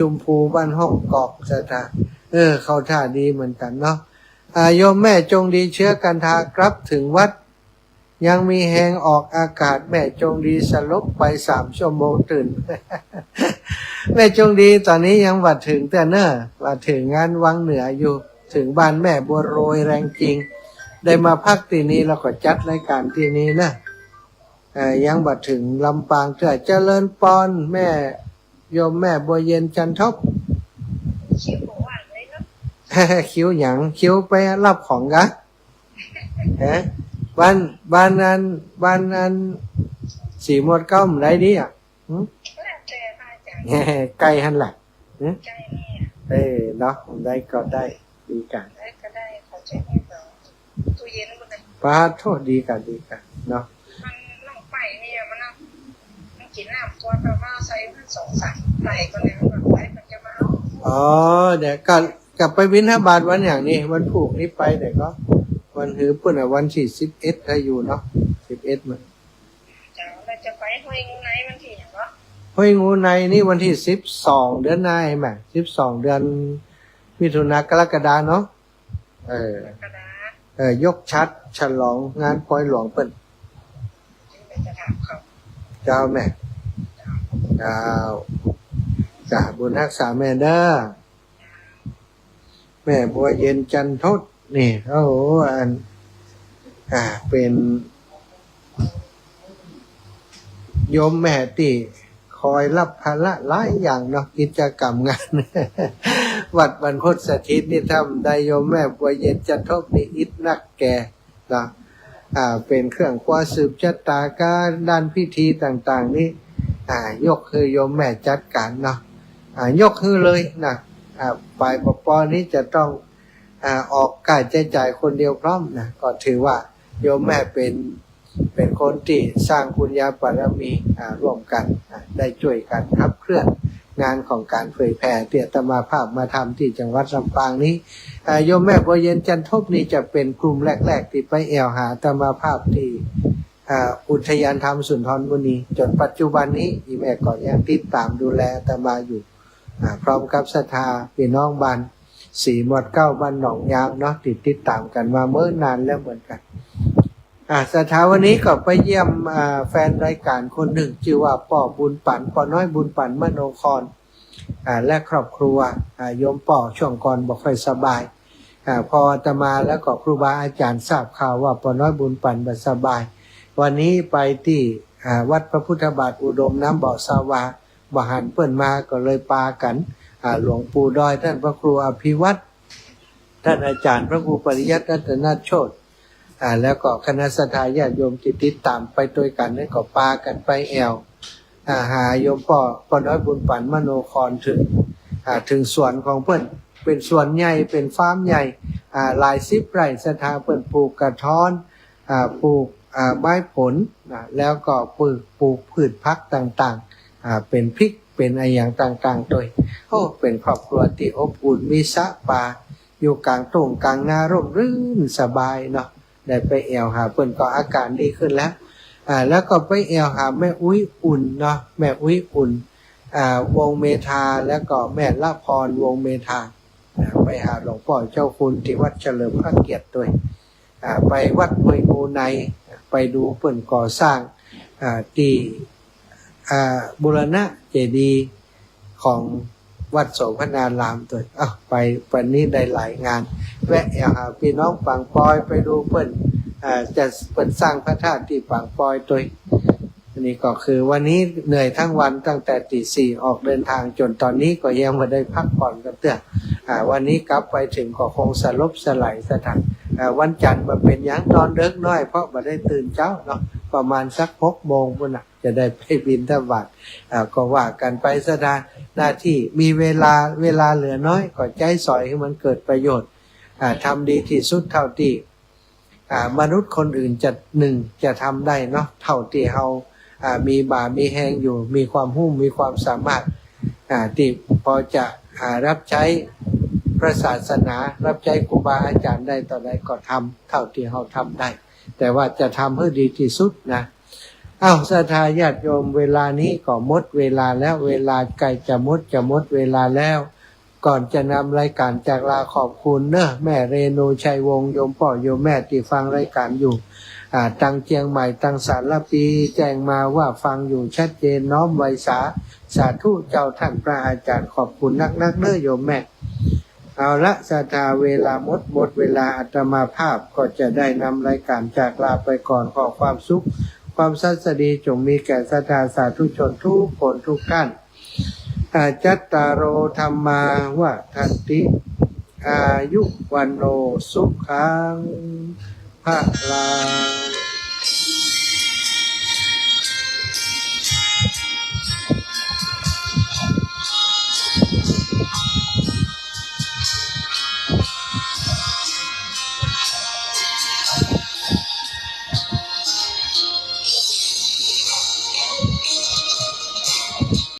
ชุมพูบ้านห้องกอกสถานเขาท่าดีเหมือนกันเนาะโยมแม่จงดีเชื้อกันทากลับถึงวัดยังมีแหงออกอากาศแม่จงดีสลบไป3 ชั่วโมงตื่น แม่จงดีตอนนี้ยังวัดถึงแต่เนอะวัดถึงงานวังเหนืออยู่ถึงบ้านแม่บัวโรยแรงจริงได้มาพักที่นี้แล้วก็จัดรายการที่นี้นะยังบัดถึงลำปางเถอะเจริญปอนแม่โยมแม่บัวเย็นจันทบคิ้วหวานเลยเนาะ คิ้วหยังคิ้วไปรับของกะบ้านนั้นสีหมดก้มไรดีอ่ะไก่หันหลักเนาะได้ก็ได้ดีกันก็ได้ขอใจให้เราตู้เย็นหมดเลยป้าโทษดีกันเนาะมันน้องไปเนี่ยมันกินน้ำตัวประมาณใส่มัน2-3ไหลก็เลยมันไปมันจะมาเดี๋ยวกลับไปบิณฑบาตวันอย่างนี้วันผูกนี้ไปเดี๋ยวก็วันหือปุ่นวันที่11ถ้าอยู่เนาะ11มันเราจะไปห้วยงูในวันที่อย่างก็ห้วยงูในนี่วันที่12 เดือนหน้าแม่12 เดือนมิถุนายนกรกฎาเนาะยกชัดฉลองงานปล่อยหลวงเปิ้นเจ้าแม่เจ้าบุญรักษาแม่เด้อแม่บัวเย็นจันทดนี่โอ้โหเป็นโยมแม่ที่คอยรับภาระหลายอย่างเนาะกิจกรรมงาน วัดบรรพตสถิตนี่ทำได้โยมแม่บัวเย็นจันทบนี่อิฐนักแก่นะเป็นเครื่องคว้าสืบชะตาการด้านพิธีต่างๆนี่ยกคือโยมแม่จัดการเนาะยกคือเลยนะฝ่ายปปนี้จะต้องออกกายใจจ่ายคนเดียวพร้อมนะก็ถือว่าโยมแม่เป็นคนที่สร้างบุญญาบารมีร่วมกันได้ช่วยกันขับเคลื่อนงานของการเผยแผ่ที่อาตมาภาพมาทำที่จังหวัดลำปางนี้โยมแม่บัวเย็นจันทบนี่จะเป็นกลุ่มแรกๆที่ไปแอวหาอาตมาภาพที่อุทยานธรรมสุนทรมุนีจนปัจจุบันนี้อีแม่ก็ยังติดตามดูแลอาตมาอยู่พร้อมกับศรัทธาพี่น้องบ้านสีหมวด9บ้านหนองยามเนาะติดตามกันมาเมื่อนานแล้วเหมือนกันศรัทธาวันนี้ก็ไปเยี่ยมแฟนรายการคนหนึ่งชื่อว่าป่อบุญปั่นป่อน้อยบุญปั่นมโนครและครอบครัวโยมป่อช่วงก่อนบอกค่อยสบายพออาตมาแล้วก็ครูบาอาจารย์ทราบข่าวว่าป่อน้อยบุญปั่นบ่สบายวันนี้ไปที่วัดพระพุทธบาทอุดมน้ำบ่อสาวาบหันเปิ้นมาก็เลยปากันหลวงปู่ดอยท่านพระครูอภิวัตรท่านอาจารย์พระครูปริยัติรัตนโชติแล้วก็คณะสัตยาติโยมติดตามไปด้วยกันแล้วก็ปากันไปแอวหาโยมป่อน้อยบุญปั่นมโนครถึงสวนของเปิ้นเป็นสวนใหญ่เป็นฟาร์มใหญ่หลาย10 ไร่ศรัทธาเปิ้นปลูกกระท้อนปลูกไม้ผลแล้วก็ปลูกพืชพักต่างๆเป็นพริกเป็นอะไรอย่างต่างๆโดยเป็นครอบครัวที่อบอุ่นมีสระป่าอยู่กลางทุ่งกลางนาร่มรื่นสบายเนาะได้ไปแอวหาเพิ่นก็อาการดีขึ้นแล้วแล้วก็ไปแอวหาแม่อุ้ยอุ่นเนาะแม่อุ้ยอุ่นวงเมธาแล้วก็แม่ละพรวงเมธาไปหาหลวงพ่อเจ้าคุณที่วัดเฉลิมพระเกียรติด้วยไปวัดห้วยงูในไปดูเพิ่นก่อสร้างที่บูรณะเจดีย์ของวัดโสภณารามตัวไปวันนี้ได้หลายงานแวะหาพี่น้องปางปอยไปดูเพิ่นจะเปิดสร้างพระธาตุที่ปางปอยตัวนี่ก็คือวันนี้เหนื่อยทั้งวันตั้งแต่ตี 4ออกเดินทางจนตอนนี้ก็ยังไม่ได้พักผ่อนกันเตื้อวันนี้กลับไปถึงก็คงสลบสลายสถานวันจันทร์มาเป็นยังนอนเด็กน้อยเพราะมาได้ตื่นเช้าเนาะประมาณสัก6 โมงพุ่นจะได้ไปบิณฑบาตก็ว่ากันไปสถานหน้าที่มีเวลาเหลือน้อยก็ใจสอยให้มันเกิดประโยชน์ทำดีที่สุดเท่าที่มนุษย์คนอื่นจะทำได้เนาะเท่าที่เรามีบ่ามีแหงอยู่มีความรู้มีความสามารถที่พอจะรับใช้พระศาสนารับใช้ครูบาอาจารย์ได้ต่อใดก็ทำเท่าที่เราทำได้แต่ว่าจะทำให้ดีที่สุดนะ อ้าวศรัทธาญาติโยมเวลานี้ก็หมดเวลาแล้วเวลาใกล้จะหมดเวลาแล้วก่อนจะนำรายการจากลาขอบคุณเนอะแม่เรนูชัยวงศ์โยมพ่อโยมแม่ที่ฟังรายการอยู่ตังเจียงใหม่ตังสารปีแจ้งมาว่าฟังอยู่ชัดเจนน้อมไว้สาธุเจ้าท่านพระอาจารย์ขอบคุณนักเนอะโยมแม่เอาละศรัทธาเวลาหมดเวลาอาตมาภาพก็จะได้นำรายการจากลาไปก่อนขอความสุขความสัสดีจงมีแก่ศรัทธาสาธุชนทุกคนทุกท่านจัตตารโอธรรมาวะทันติอายุวันโนสุขังภะลัง